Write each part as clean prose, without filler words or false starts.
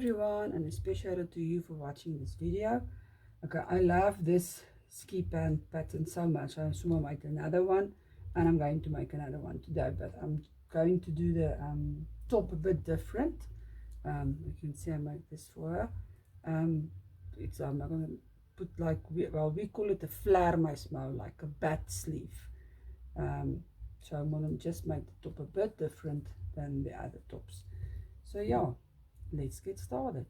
everyone, and a special shout out to you for watching this video. Okay, I love this ski pant pattern so much. I'm going to make another one, and I'm going to make another one today, but I'm going to do the top a bit different. You can see I made this for her. I'm not going to put like, we call it a vleermuismou, like a bat sleeve. So I'm going to just make the top a bit different than the other tops. So yeah, let's get started.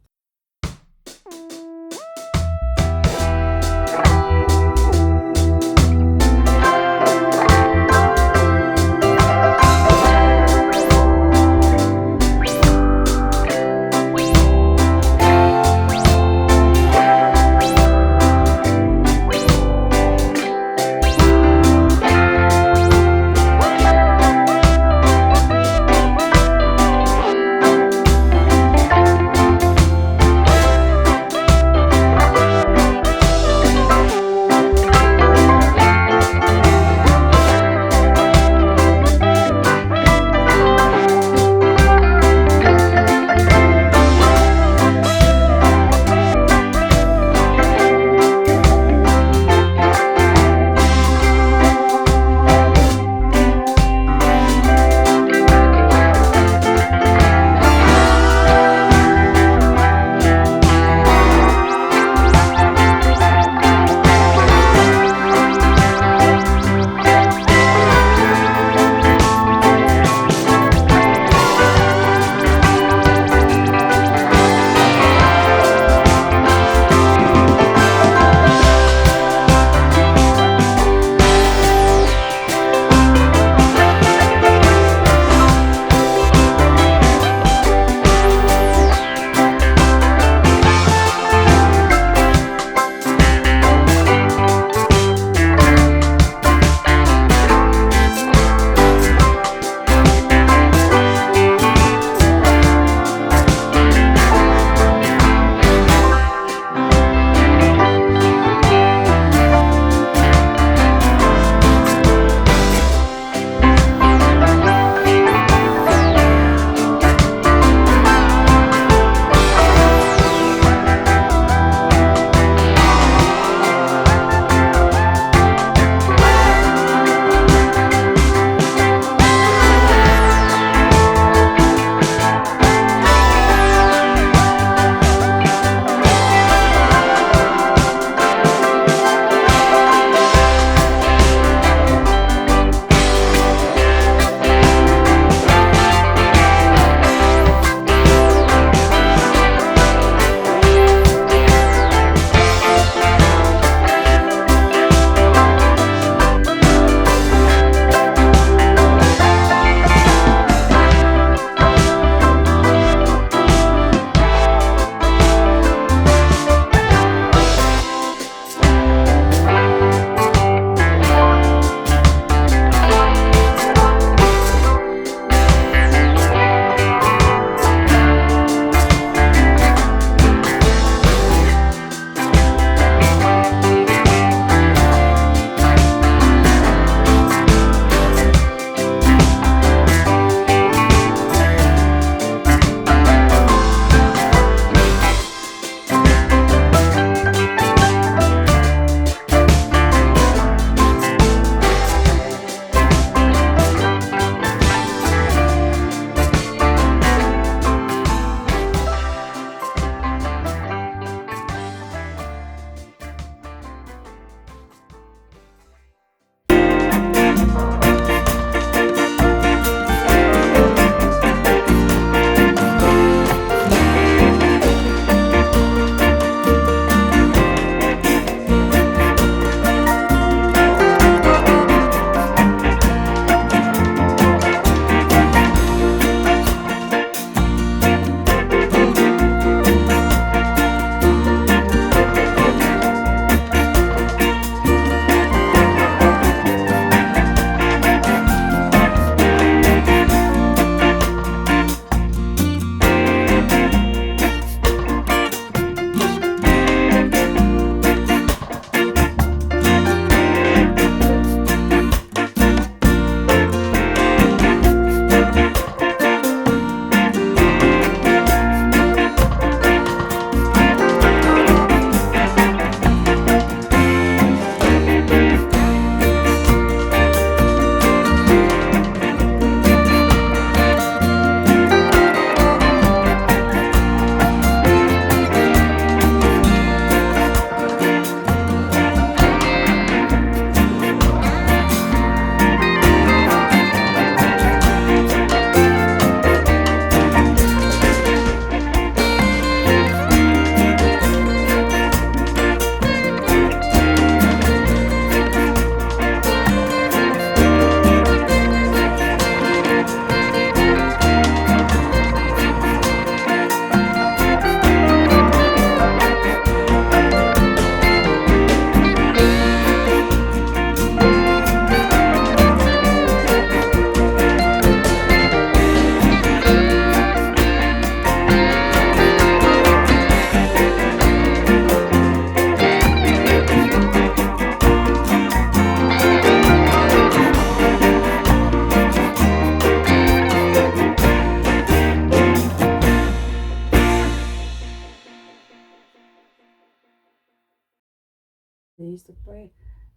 There's the pair.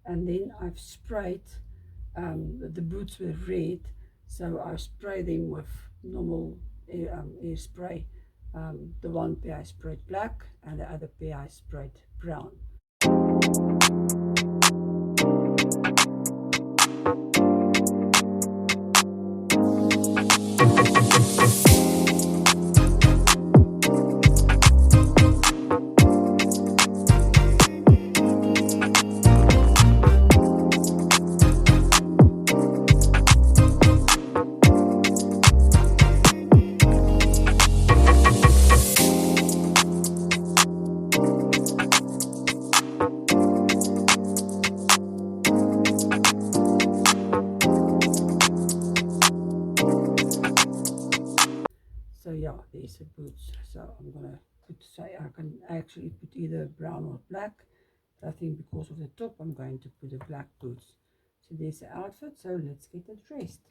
And then I've sprayed, the boots were red, so I spray them with normal air spray. The one pair I sprayed black, and the other pair I sprayed brown. So yeah, there's the boots. So I'm gonna say I can actually put either brown or black. But I think because of the top, I'm going to put the black boots. So there's the outfit. So let's get it dressed.